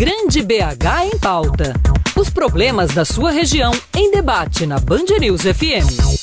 Grande BH em Pauta. Os problemas da sua região em debate na Band News FM.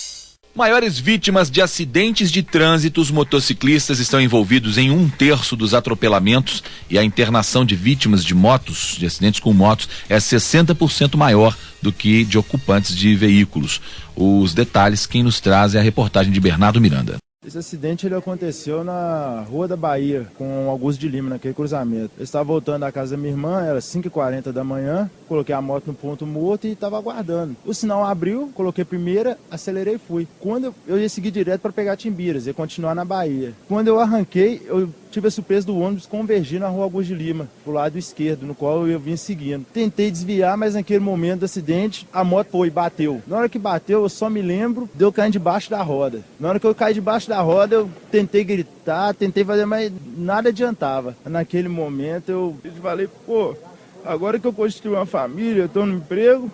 Maiores vítimas de acidentes de trânsito, os motociclistas estão envolvidos em 1/3 dos atropelamentos e a internação de vítimas de motos, de acidentes com motos, é 60% maior do que de ocupantes de veículos. Os detalhes quem nos traz é a reportagem de Bernardo Miranda. Esse acidente ele aconteceu na Rua da Bahia, com Augusto de Lima, naquele cruzamento. Eu estava voltando da casa da minha irmã, era 5h40 da manhã, coloquei a moto no ponto morto e estava aguardando. O sinal abriu, coloquei primeira, acelerei e fui. Quando eu ia seguir direto para pegar Timbiras, ia continuar na Bahia. Quando eu arranquei, eu tive a surpresa do ônibus convergir na Rua Augusto de Lima, pro lado esquerdo, no qual eu vim seguindo. Tentei desviar, mas naquele momento do acidente, a moto foi e bateu. Na hora que bateu, eu só me lembro de eu cair debaixo da roda. Na hora que eu caí debaixo da roda, eu tentei gritar, tentei fazer, mas nada adiantava. Naquele momento, eu falei, pô, agora que eu construí uma família, eu estou no emprego,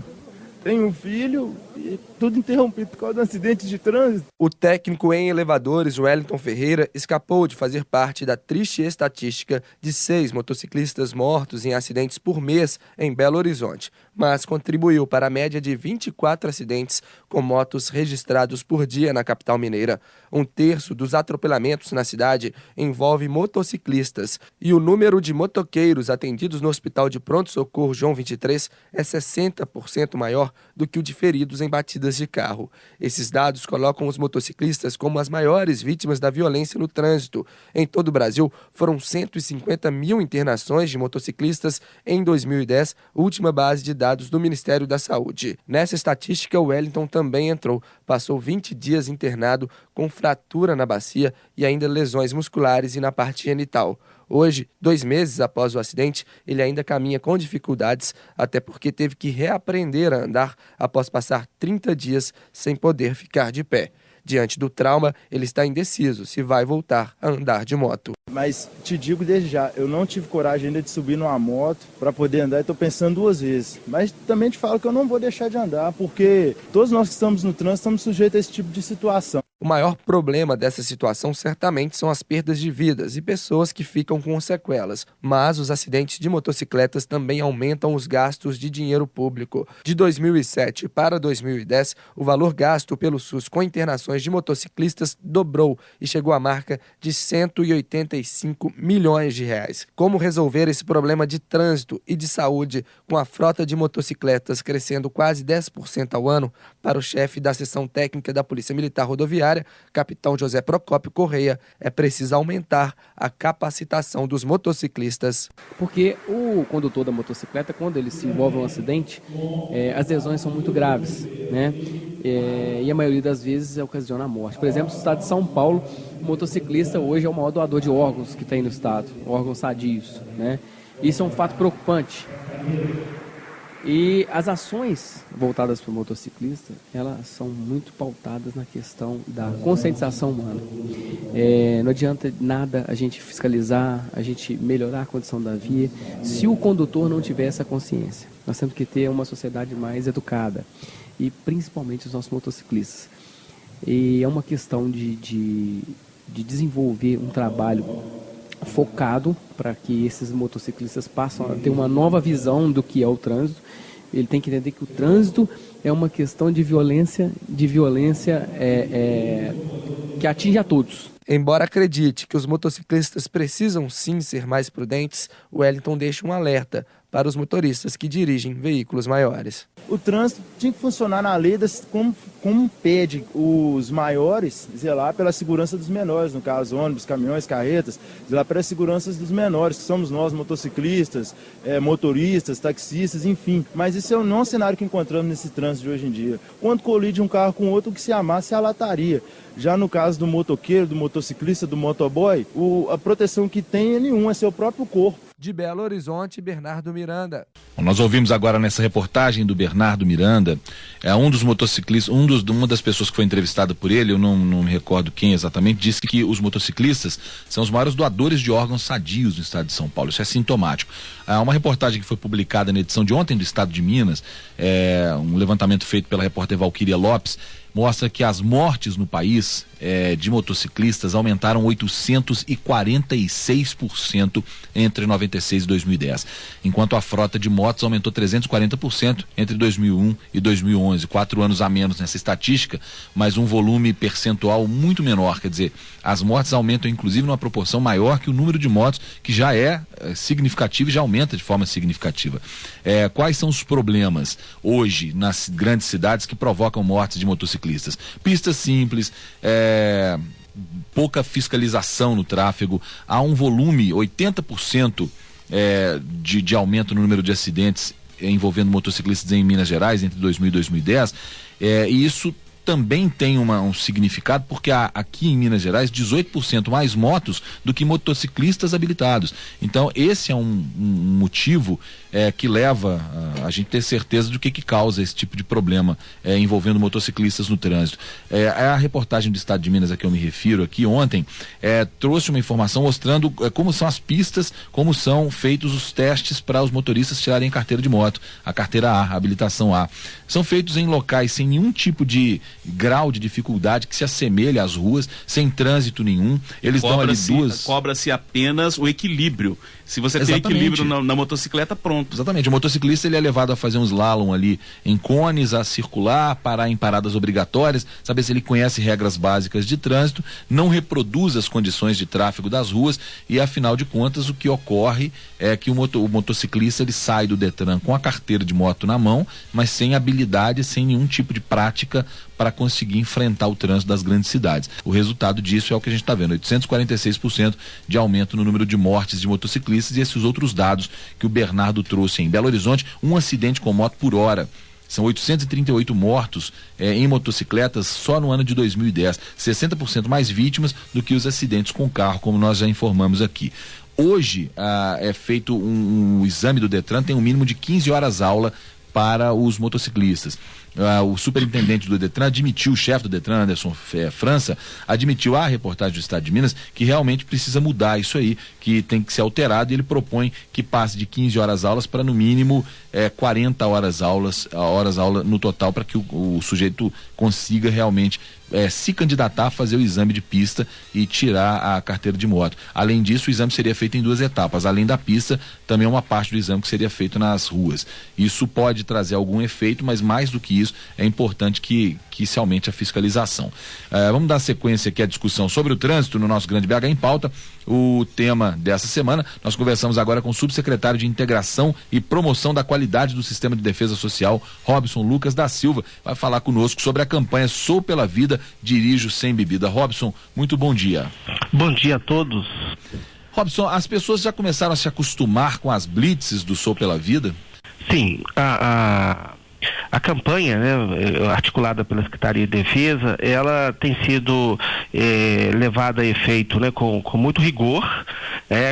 tenho um filho e tudo interrompido por causa de um acidente de trânsito. O técnico em elevadores, Wellington Ferreira, escapou de fazer parte da triste estatística de 6 motociclistas mortos em acidentes por mês em Belo Horizonte, mas contribuiu para a média de 24 acidentes com motos registrados por dia na capital mineira. 1/3 dos atropelamentos na cidade envolve motociclistas e o número de motoqueiros atendidos no Hospital de Pronto-Socorro João 23 é 60% maior do que o de feridos em batidas de carro. Esses dados colocam os motociclistas como as maiores vítimas da violência no trânsito. Em todo o Brasil, foram 150 mil internações de motociclistas em 2010, última base de dados do Ministério da Saúde. Nessa estatística, o Wellington também entrou. Passou 20 dias internado com fratura na bacia e ainda lesões musculares e na parte genital. Hoje, 2 meses após o acidente, ele ainda caminha com dificuldades, até porque teve que reaprender a andar após passar 30 dias sem poder ficar de pé. Diante do trauma, ele está indeciso se vai voltar a andar de moto. Mas te digo desde já, eu não tive coragem ainda de subir numa moto para poder andar e estou pensando 2 vezes. Mas também te falo que eu não vou deixar de andar, porque todos nós que estamos no trânsito estamos sujeitos a esse tipo de situação. O maior problema dessa situação certamente são as perdas de vidas e pessoas que ficam com sequelas, mas os acidentes de motocicletas também aumentam os gastos de dinheiro público. De 2007 para 2010, o valor gasto pelo SUS com internações de motociclistas dobrou e chegou à marca de 185 milhões de reais. Como resolver esse problema de trânsito e de saúde com a frota de motocicletas crescendo quase 10% ao ano? Para o chefe da seção técnica da Polícia Militar Rodoviária, capitão José Procópio Correia, é preciso aumentar a capacitação dos motociclistas. Porque o condutor da motocicleta, quando ele se envolve em um acidente, as lesões são muito graves, né? E a maioria das vezes ocasiona a morte. Por exemplo, no estado de São Paulo, o motociclista hoje é o maior doador de órgãos que tem no estado, órgãos sadios, né? Isso é um fato preocupante. E as ações voltadas para o motociclista, elas são muito pautadas na questão da conscientização humana. Não adianta nada a gente fiscalizar, a gente melhorar a condição da via, se o condutor não tiver essa consciência. Nós temos que ter uma sociedade mais educada, e principalmente os nossos motociclistas. E é uma questão de desenvolver um trabalho focado para que esses motociclistas passem a ter uma nova visão do que é o trânsito. Ele tem que entender que o trânsito é uma questão de violência que atinge a todos. Embora acredite que os motociclistas precisam sim ser mais prudentes, o Wellington deixa um alerta para os motoristas que dirigem veículos maiores. O trânsito tinha que funcionar na lei como pede os maiores zelar pela segurança dos menores, no caso ônibus, caminhões, carretas, zelar pela segurança dos menores, que somos nós, motociclistas, motoristas, taxistas, enfim. Mas isso não é um cenário que encontramos nesse trânsito de hoje em dia. Quando colide um carro com outro, o que se amasse é a lataria. Já no caso do motoqueiro, do motociclista, do motoboy, a proteção que tem é nenhuma, é seu próprio corpo. De Belo Horizonte, Bernardo Miranda. Nós ouvimos agora nessa reportagem do Bernardo Miranda, um dos motociclistas, uma das pessoas que foi entrevistada por ele, eu não me recordo quem exatamente, disse que os motociclistas são os maiores doadores de órgãos sadios no estado de São Paulo. Isso é sintomático. Uma reportagem que foi publicada na edição de ontem do Estado de Minas, um levantamento feito pela repórter Valquíria Lopes, mostra que as mortes no país de motociclistas aumentaram 846% entre 96 e 2010, enquanto a frota de motos aumentou 340% entre 2001 e 2011, 4 anos a menos nessa estatística, mas um volume percentual muito menor, quer dizer, as mortes aumentam inclusive numa proporção maior que o número de motos, que já é significativo e já aumenta de forma significativa. Quais são os problemas hoje nas grandes cidades que provocam mortes de motociclistas? Pistas simples, pouca fiscalização no tráfego, há um volume, 80% de aumento no número de acidentes envolvendo motociclistas em Minas Gerais entre 2000 e 2010, e isso também tem um significado, porque há aqui em Minas Gerais 18% mais motos do que motociclistas habilitados. Então esse é um motivo que leva a gente ter certeza do que causa esse tipo de problema envolvendo motociclistas no trânsito. A reportagem do Estado de Minas a que eu me refiro aqui ontem trouxe uma informação mostrando como são as pistas, como são feitos os testes para os motoristas tirarem carteira de moto, a carteira A, a habilitação A. São feitos em locais sem nenhum tipo de grau de dificuldade que se assemelha às ruas, sem trânsito nenhum. Eles dão ali Cobra-se apenas o equilíbrio. Se você tem equilíbrio na motocicleta, pronto. Exatamente. O motociclista ele é levado a fazer um slalom ali em cones, a circular, parar em paradas obrigatórias, saber se ele conhece regras básicas de trânsito, não reproduz as condições de tráfego das ruas e, afinal de contas, o que ocorre é que o motociclista ele sai do Detran com a carteira de moto na mão, mas sem habilidade, sem nenhum tipo de prática para conseguir enfrentar o trânsito das grandes cidades. O resultado disso é o que a gente está vendo, 846% de aumento no número de mortes de motociclistas, e esses outros dados que o Bernardo trouxe em Belo Horizonte, um acidente com moto por hora. São 838 mortos em motocicletas só no ano de 2010, 60% mais vítimas do que os acidentes com carro, como nós já informamos aqui. Hoje é feito um exame do Detran, tem um mínimo de 15 horas aula para os motociclistas. O superintendente do Detran admitiu, o chefe do Detran, Anderson França, admitiu à reportagem do Estado de Minas que realmente precisa mudar isso aí, que tem que ser alterado, e ele propõe que passe de 15 horas aulas para no mínimo 40 horas aula no total, para que o sujeito consiga realmente se candidatar a fazer o exame de pista e tirar a carteira de moto. Além disso, o exame seria feito em 2 etapas. Além da pista, também uma parte do exame que seria feito nas ruas. Isso pode trazer algum efeito, mas mais do que isso, é importante que se aumente a fiscalização. Vamos dar sequência aqui à discussão sobre o trânsito no nosso Grande BH em Pauta. O tema dessa semana, nós conversamos agora com o subsecretário de Integração e Promoção da Qualidade do Sistema de Defesa Social, Robson Lucas da Silva, vai falar conosco sobre a campanha Sou pela Vida, Dirijo Sem Bebida. Robson, muito bom dia. Bom dia a todos. Robson, as pessoas já começaram a se acostumar com as blitzes do Sou pela Vida? Sim, a campanha, né, articulada pela Secretaria de Defesa, ela tem sido levada a efeito, né, com muito rigor,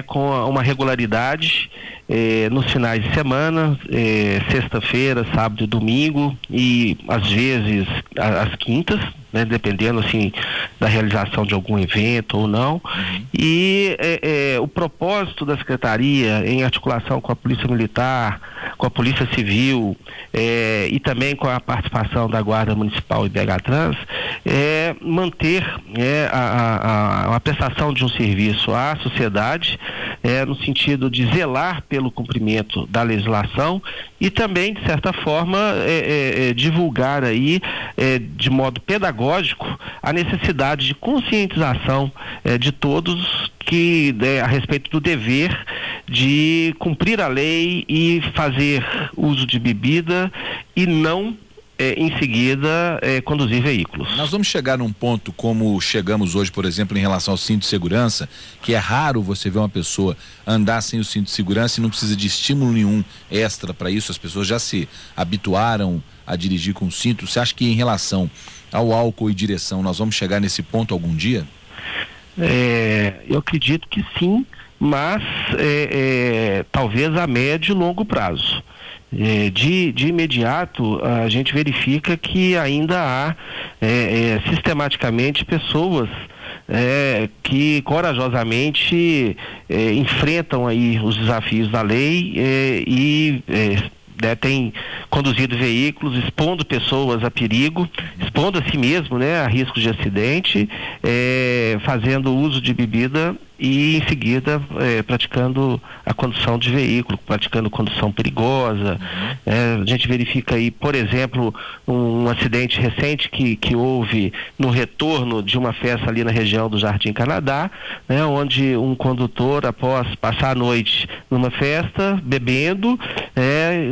com uma regularidade nos finais de semana, sexta-feira, sábado e domingo, e às vezes às quintas, né, dependendo assim da realização de algum evento ou não. E o propósito da Secretaria, em articulação com a Polícia Militar, com a Polícia Civil e também com a participação da Guarda Municipal e BH Trans, é manter a prestação de um serviço à sociedade, no sentido de zelar pelo cumprimento da legislação e também, de certa forma, divulgar aí de modo pedagógico a necessidade de conscientização de todos a respeito do dever de cumprir a lei e fazer uso de bebida e não em seguida conduzir veículos. Nós vamos chegar num ponto como chegamos hoje, por exemplo, em relação ao cinto de segurança, que é raro você ver uma pessoa andar sem o cinto de segurança e não precisa de estímulo nenhum extra para isso. As pessoas já se habituaram a dirigir com cinto. Você acha que em relação ao álcool e direção nós vamos chegar nesse ponto algum dia? Eu acredito que sim, mas talvez a médio e longo prazo. De imediato, a gente verifica que ainda há sistematicamente pessoas que corajosamente enfrentam aí os desafios da lei e tem conduzido veículos, expondo pessoas a perigo, expondo a si mesmo, né, a riscos de acidente, fazendo uso de bebida e em seguida praticando a condução de veículo, praticando condução perigosa. A gente verifica aí, por exemplo, um acidente recente que houve no retorno de uma festa ali na região do Jardim Canadá, né, onde um condutor, após passar a noite numa festa, bebendo,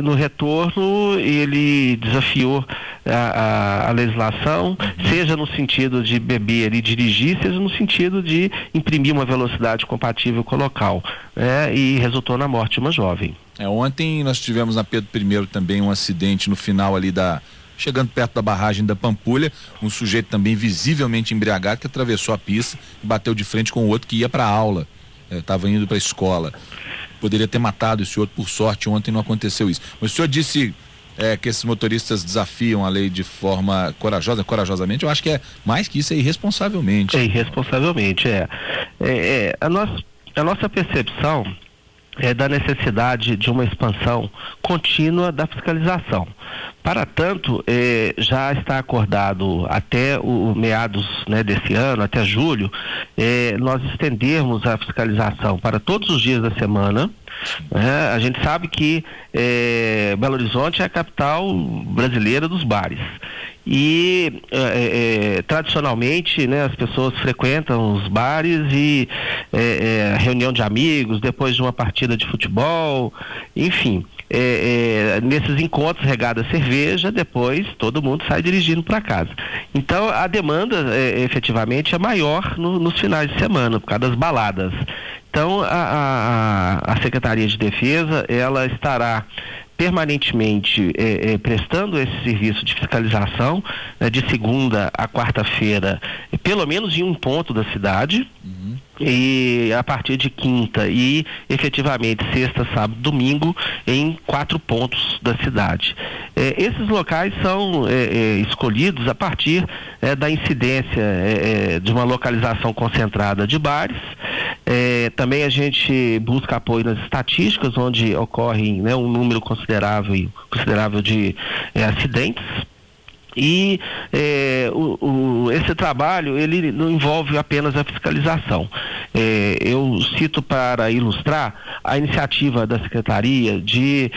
no retorno ele desafiou a legislação, seja no sentido de beber e dirigir, seja no sentido de imprimir uma velocidade compatível com o local, e resultou na morte de uma jovem. Ontem nós tivemos na Pedro I também um acidente no final ali chegando perto da barragem da Pampulha, um sujeito também visivelmente embriagado que atravessou a pista e bateu de frente com o outro que ia para a aula, estava indo para a escola. Poderia ter matado esse outro, por sorte ontem não aconteceu isso. Mas o senhor disse que esses motoristas desafiam a lei de forma corajosamente. Eu acho que é mais que isso, é irresponsavelmente. Irresponsavelmente, a nossa percepção é da necessidade de uma expansão contínua da fiscalização. Para tanto, já está acordado até o meados, né, desse ano, até julho, nós estendermos a fiscalização para todos os dias da semana. A gente sabe que Belo Horizonte é a capital brasileira dos bares. E tradicionalmente, né, as pessoas frequentam os bares e reunião de amigos, depois de uma partida de futebol, enfim, nesses encontros regada a cerveja, depois todo mundo sai dirigindo para casa. Então a demanda efetivamente é maior nos finais de semana, por causa das baladas. Então a Secretaria de Defesa, ela estará permanentemente prestando esse serviço de fiscalização, de segunda a quarta-feira, pelo menos em um ponto da cidade, e a partir de quinta e efetivamente sexta, sábado, domingo, em 4 pontos da cidade. Esses locais são escolhidos a partir da incidência de uma localização concentrada de bares. Também a gente busca apoio nas estatísticas, onde ocorrem, né, um número considerável de acidentes. E esse trabalho, ele não envolve apenas a fiscalização. Eu cito para ilustrar a iniciativa da Secretaria de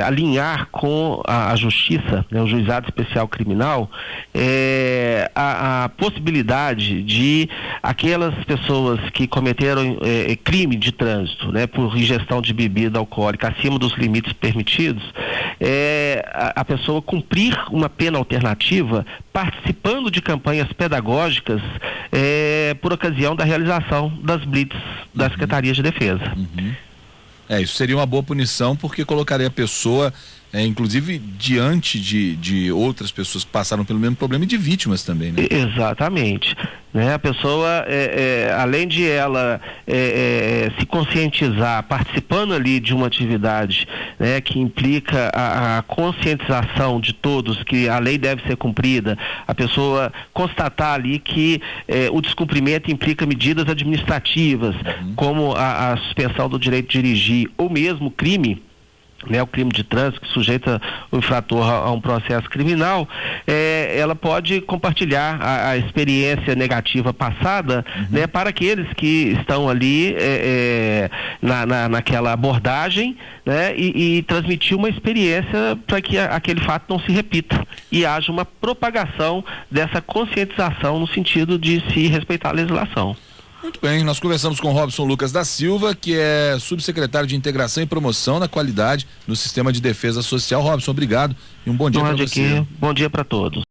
alinhar com a Justiça, né, o Juizado Especial Criminal, a possibilidade de aquelas pessoas que cometeram crime de trânsito, né, por ingestão de bebida alcoólica acima dos limites permitidos, a pessoa cumprir uma pena alternativa participando de campanhas pedagógicas por ocasião da realização das blitz da Secretaria de Defesa. Isso seria uma boa punição, porque colocaria a pessoa, inclusive, diante de outras pessoas que passaram pelo mesmo problema e de vítimas também, né? Exatamente. Né? A pessoa, além de ela se conscientizar, participando ali de uma atividade, né, que implica a conscientização de todos que a lei deve ser cumprida, a pessoa constatar ali que o descumprimento implica medidas administrativas, como a suspensão do direito de dirigir, ou mesmo crime, né, o crime de trânsito que sujeita o infrator a um processo criminal, ela pode compartilhar a experiência negativa passada, né, para aqueles que estão ali naquela abordagem, né, e transmitir uma experiência para que aquele fato não se repita e haja uma propagação dessa conscientização no sentido de se respeitar a legislação. Muito bem, nós conversamos com Robson Lucas da Silva, que é subsecretário de Integração e Promoção da Qualidade no Sistema de Defesa Social. Robson, obrigado e um bom dia para você. Bom dia para todos.